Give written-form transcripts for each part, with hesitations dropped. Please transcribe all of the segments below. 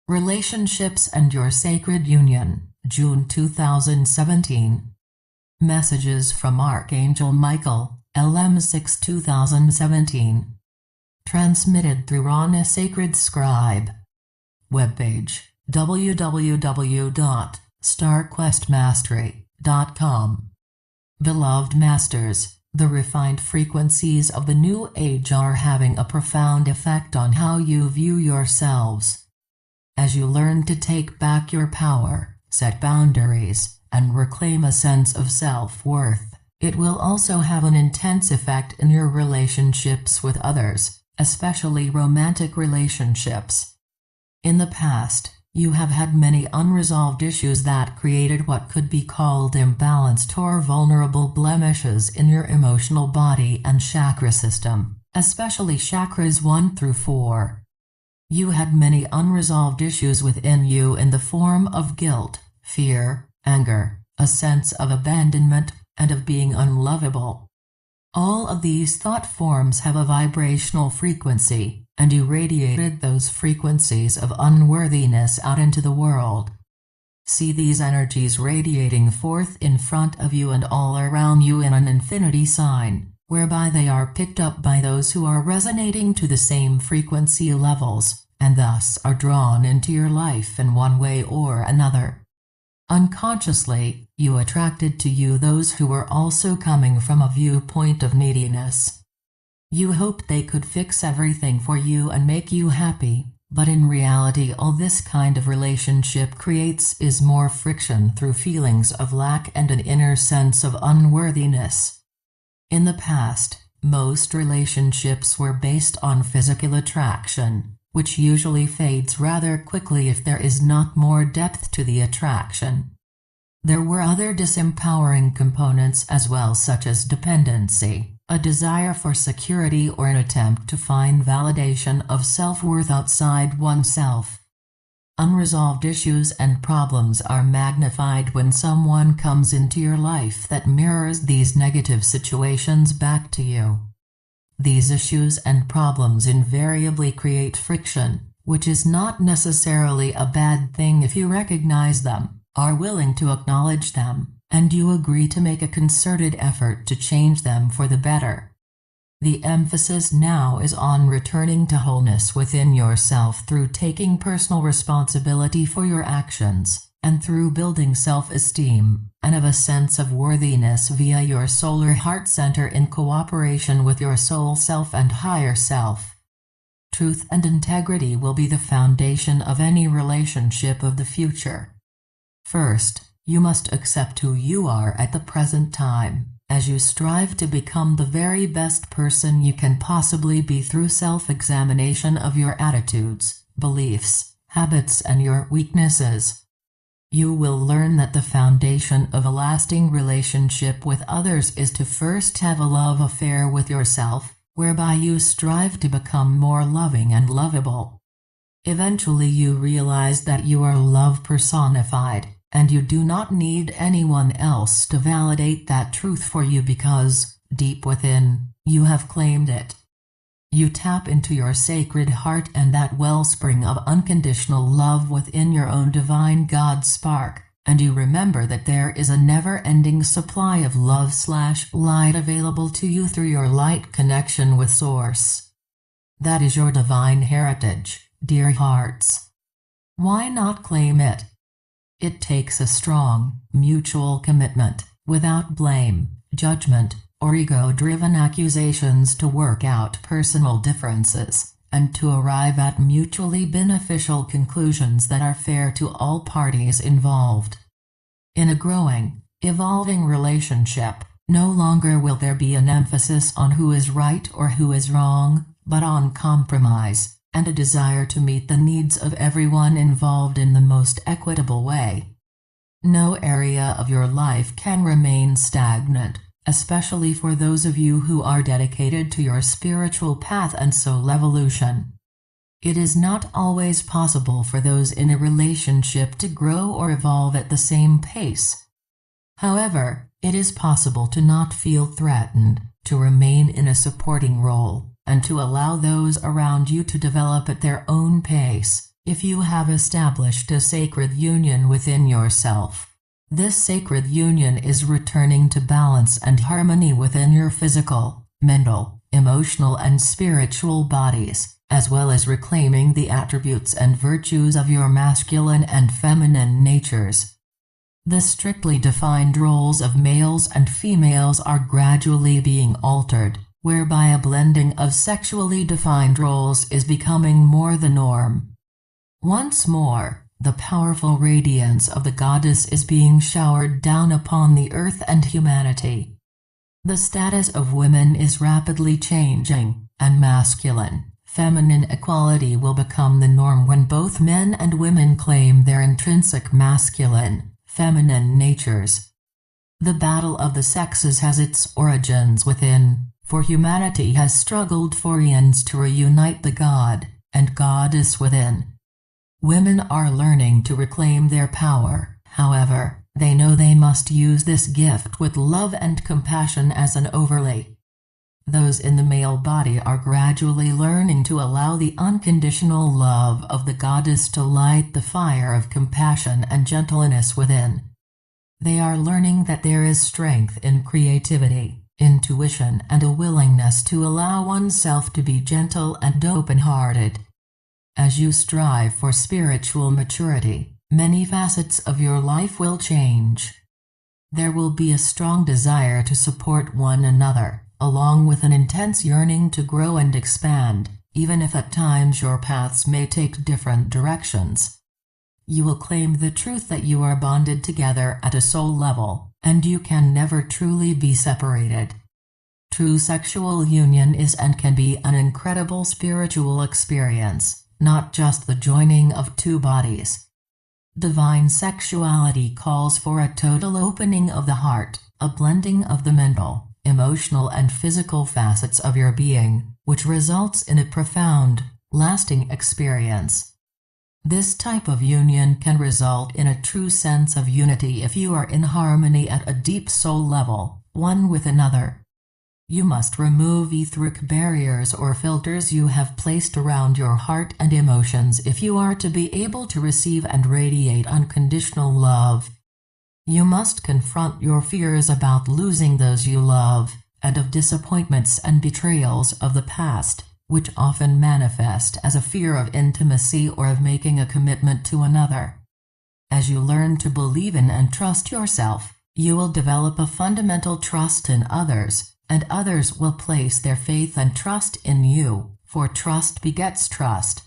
Relationships and Your Sacred Union, June 2017. Messages from Archangel Michael, LM-6-2017. Transmitted through RONNA Sacred Scribe. Webpage, www.starquestmastery.com. Beloved Masters, the refined frequencies of the New Age are having a profound effect on how you view yourselves. As you learn to take back your power, set boundaries, and reclaim a sense of self-worth, it will also have an intense effect in your relationships with others, especially romantic relationships. In the past, you have had many unresolved issues that created what could be called imbalanced or vulnerable blemishes in your emotional body and chakra system, especially chakras 1 through 4. You had many unresolved issues within you in the form of guilt, fear, anger, a sense of abandonment, and of being unlovable. All of these thought forms have a vibrational frequency, and you radiated those frequencies of unworthiness out into the world. See these energies radiating forth in front of you and all around you in an infinity sign, whereby they are picked up by those who are resonating to the same frequency levels, and thus are drawn into your life in one way or another. Unconsciously, you attracted to you those who were also coming from a viewpoint of neediness. You hoped they could fix everything for you and make you happy, but in reality all this kind of relationship creates is more friction through feelings of lack and an inner sense of unworthiness. In the past, most relationships were based on physical attraction, which usually fades rather quickly if there is not more depth to the attraction. There were other disempowering components as well, such as dependency, a desire for security, or an attempt to find validation of self-worth outside oneself. Unresolved issues and problems are magnified when someone comes into your life that mirrors these negative situations back to you. These issues and problems invariably create friction, which is not necessarily a bad thing if you recognize them, are willing to acknowledge them, and you agree to make a concerted effort to change them for the better. The emphasis now is on returning to wholeness within yourself through taking personal responsibility for your actions, and through building self-esteem, and of a sense of worthiness via your solar heart center in cooperation with your soul self and higher self. Truth and integrity will be the foundation of any relationship of the future. First, you must accept who you are at the present time, as you strive to become the very best person you can possibly be through self-examination of your attitudes, beliefs, habits, and your weaknesses. You will learn that the foundation of a lasting relationship with others is to first have a love affair with yourself, whereby you strive to become more loving and lovable. Eventually you realize that you are love personified, and you do not need anyone else to validate that truth for you because, deep within, you have claimed it. You tap into your sacred heart and that wellspring of unconditional love within your own divine God spark, and you remember that there is a never-ending supply of love/light available to you through your light connection with Source. That is your divine heritage, dear hearts. Why not claim it? It takes a strong, mutual commitment, without blame, judgment, or ego-driven accusations to work out personal differences, and to arrive at mutually beneficial conclusions that are fair to all parties involved. In a growing, evolving relationship, no longer will there be an emphasis on who is right or who is wrong, but on compromise, and a desire to meet the needs of everyone involved in the most equitable way. No area of your life can remain stagnant, especially for those of you who are dedicated to your spiritual path and soul evolution. It is not always possible for those in a relationship to grow or evolve at the same pace. However, it is possible to not feel threatened, to remain in a supporting role, and to allow those around you to develop at their own pace, if you have established a sacred union within yourself. This sacred union is returning to balance and harmony within your physical, mental, emotional and spiritual bodies, as well as reclaiming the attributes and virtues of your masculine and feminine natures. The strictly defined roles of males and females are gradually being altered, whereby a blending of sexually defined roles is becoming more the norm. Once more, the powerful radiance of the goddess is being showered down upon the earth and humanity. The status of women is rapidly changing, and masculine, feminine equality will become the norm when both men and women claim their intrinsic masculine, feminine natures. The battle of the sexes has its origins within, for humanity has struggled for eons to reunite the god and goddess within. Women are learning to reclaim their power, however, they know they must use this gift with love and compassion as an overlay. Those in the male body are gradually learning to allow the unconditional love of the goddess to light the fire of compassion and gentleness within. They are learning that there is strength in creativity, intuition and a willingness to allow oneself to be gentle and open-hearted. As you strive for spiritual maturity, many facets of your life will change. There will be a strong desire to support one another, along with an intense yearning to grow and expand, even if at times your paths may take different directions. You will claim the truth that you are bonded together at a soul level, and you can never truly be separated. True sexual union is and can be an incredible spiritual experience, not just the joining of two bodies. Divine sexuality calls for a total opening of the heart, a blending of the mental, emotional and physical facets of your being, which results in a profound, lasting experience. This type of union can result in a true sense of unity if you are in harmony at a deep soul level, one with another. You must remove etheric barriers or filters you have placed around your heart and emotions if you are to be able to receive and radiate unconditional love. You must confront your fears about losing those you love, and of disappointments and betrayals of the past, which often manifest as a fear of intimacy or of making a commitment to another. As you learn to believe in and trust yourself, you will develop a fundamental trust in others, and others will place their faith and trust in you, for trust begets trust.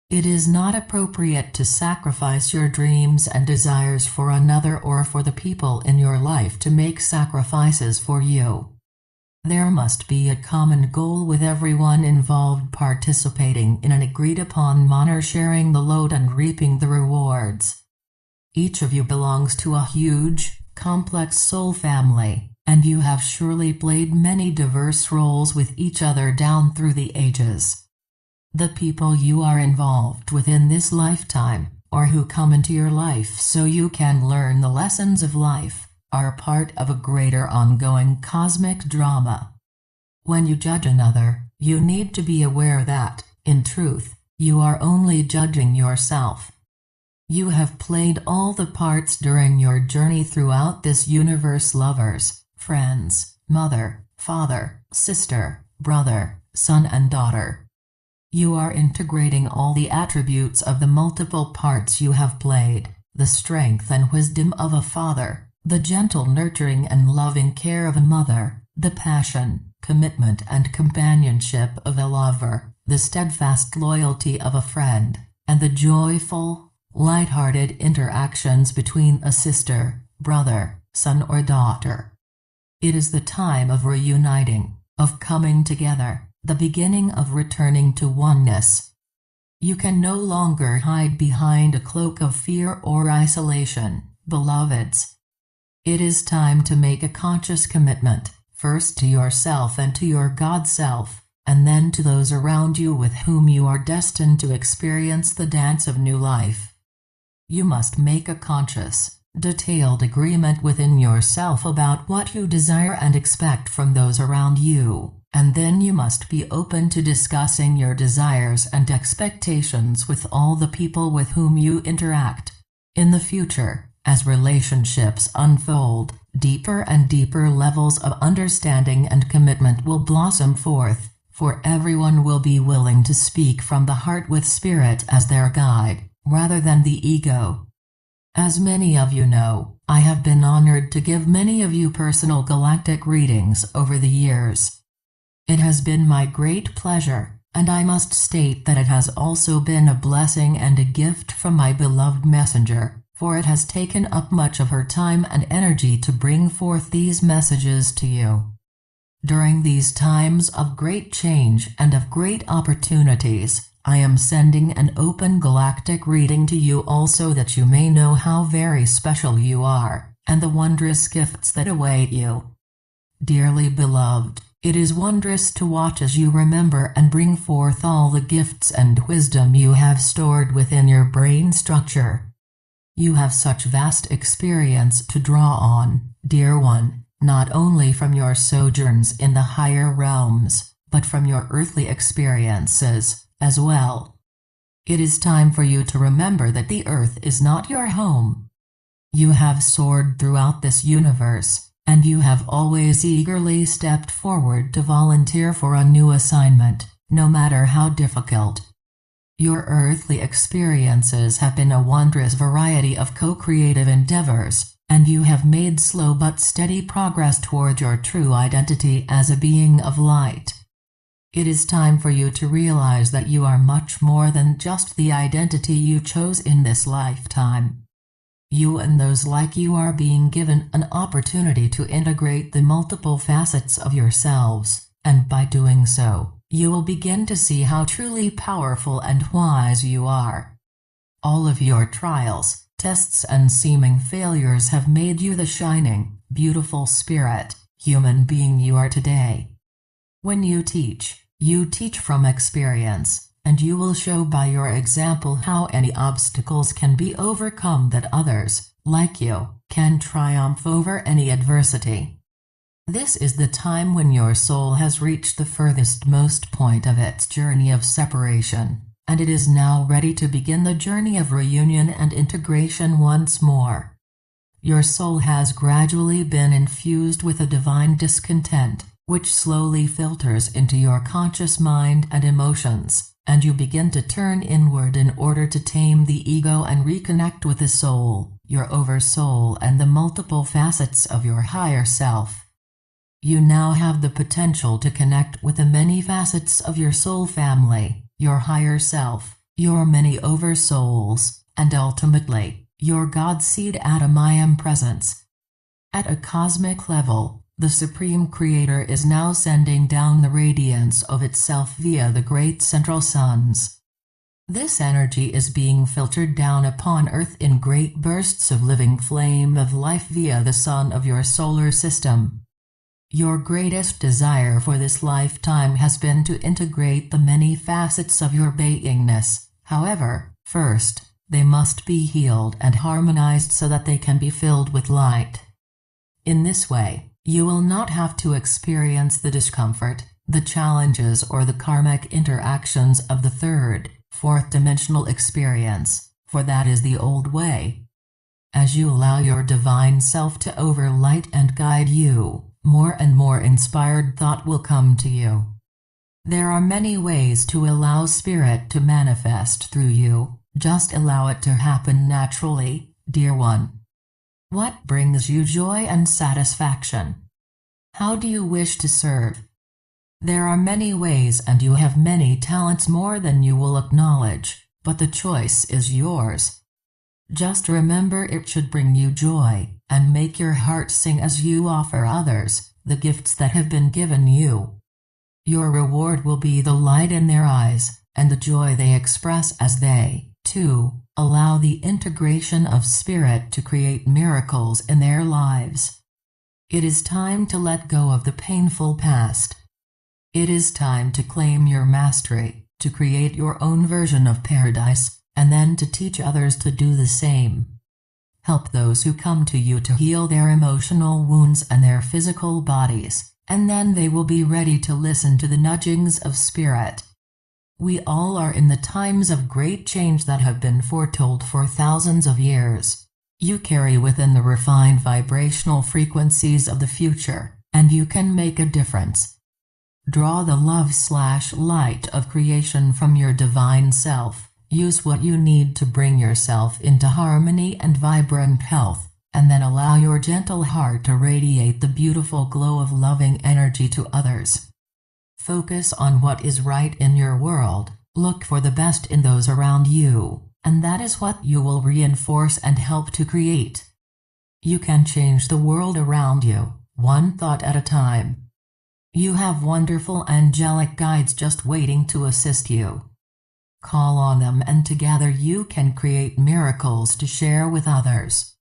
It is not appropriate to sacrifice your dreams and desires for another or for the people in your life to make sacrifices for you. There must be a common goal with everyone involved participating in an agreed-upon manner, sharing the load and reaping the rewards. Each of you belongs to a huge, complex soul family, and you have surely played many diverse roles with each other down through the ages. The people you are involved with in this lifetime, or who come into your life so you can learn the lessons of life, are part of a greater ongoing cosmic drama. When you judge another, you need to be aware that, in truth, you are only judging yourself. You have played all the parts during your journey throughout this universe: lovers, friends, mother, father, sister, brother, son and daughter. You are integrating all the attributes of the multiple parts you have played: the strength and wisdom of a father, the gentle nurturing and loving care of a mother, the passion, commitment and companionship of a lover, the steadfast loyalty of a friend, and the joyful, light-hearted interactions between a sister, brother, son or daughter. It is the time of reuniting, of coming together, the beginning of returning to oneness. You can no longer hide behind a cloak of fear or isolation, beloveds. It is time to make a conscious commitment, first to yourself and to your God self, and then to those around you with whom you are destined to experience the dance of new life. You must make a conscious, detailed agreement within yourself about what you desire and expect from those around you, and then you must be open to discussing your desires and expectations with all the people with whom you interact. In the future, as relationships unfold, deeper and deeper levels of understanding and commitment will blossom forth, for everyone will be willing to speak from the heart with spirit as their guide, rather than the ego. As many of you know, I have been honored to give many of you personal galactic readings over the years. It has been my great pleasure, and I must state that it has also been a blessing and a gift from my beloved messenger, for it has taken up much of her time and energy to bring forth these messages to you. During these times of great change and of great opportunities, I am sending an open galactic reading to you also that you may know how very special you are, and the wondrous gifts that await you. Dearly beloved, it is wondrous to watch as you remember and bring forth all the gifts and wisdom you have stored within your brain structure. You have such vast experience to draw on, dear one, not only from your sojourns in the higher realms, but from your earthly experiences as well. It is time for you to remember that the earth is not your home. You have soared throughout this universe, and you have always eagerly stepped forward to volunteer for a new assignment, no matter how difficult. Your earthly experiences have been a wondrous variety of co-creative endeavors, and you have made slow but steady progress toward your true identity as a being of light. It is time for you to realize that you are much more than just the identity you chose in this lifetime. You and those like you are being given an opportunity to integrate the multiple facets of yourselves, and by doing so, you will begin to see how truly powerful and wise you are. All of your trials, tests and seeming failures have made you the shining, beautiful spirit, human being you are today. When you teach from experience, and you will show by your example how any obstacles can be overcome that others, like you, can triumph over any adversity. This is the time when your soul has reached the furthest most point of its journey of separation, and it is now ready to begin the journey of reunion and integration once more. Your soul has gradually been infused with a divine discontent, which slowly filters into your conscious mind and emotions, and you begin to turn inward in order to tame the ego and reconnect with the soul, your oversoul, and the multiple facets of your higher self. You now have the potential to connect with the many facets of your soul family, your higher self, your many oversouls, and ultimately, your God seed atom I am presence. At a cosmic level, the Supreme Creator is now sending down the radiance of itself via the great central suns. This energy is being filtered down upon Earth in great bursts of living flame of life via the sun of your solar system. Your greatest desire for this lifetime has been to integrate the many facets of your beingness. However, first, they must be healed and harmonized so that they can be filled with light. In this way, you will not have to experience the discomfort, the challenges or the karmic interactions of the third, fourth dimensional experience, for that is the old way. As you allow your divine self to overlight and guide you, more and more inspired thought will come to you. There are many ways to allow spirit to manifest through you, just allow it to happen naturally, dear one. What brings you joy and satisfaction? How do you wish to serve? There are many ways and you have many talents more than you will acknowledge, but the choice is yours. Just remember it should bring you joy, and make your heart sing as you offer others the gifts that have been given you. Your reward will be the light in their eyes, and the joy they express as they, too, allow the integration of spirit to create miracles in their lives. It is time to let go of the painful past. It is time to claim your mastery, to create your own version of paradise, and then to teach others to do the same. Help those who come to you to heal their emotional wounds and their physical bodies, and then they will be ready to listen to the nudgings of spirit. We all are in the times of great change that have been foretold for thousands of years. You carry within the refined vibrational frequencies of the future, and you can make a difference. Draw the love/light of creation from your divine self. Use what you need to bring yourself into harmony and vibrant health, and then allow your gentle heart to radiate the beautiful glow of loving energy to others. Focus on what is right in your world, look for the best in those around you, and that is what you will reinforce and help to create. You can change the world around you, one thought at a time. You have wonderful angelic guides just waiting to assist you. Call on them, and together you can create miracles to share with others.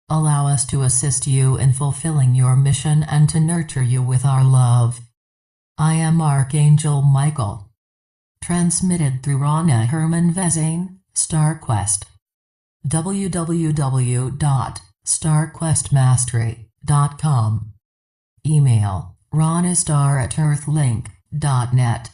Allow us to assist you in fulfilling your mission and to nurture you with our love. I am Archangel Michael. Transmitted through RONNA Herman Vezane, StarQuest. www.starquestmastery.com. Email RONNAstar@earthlink.net.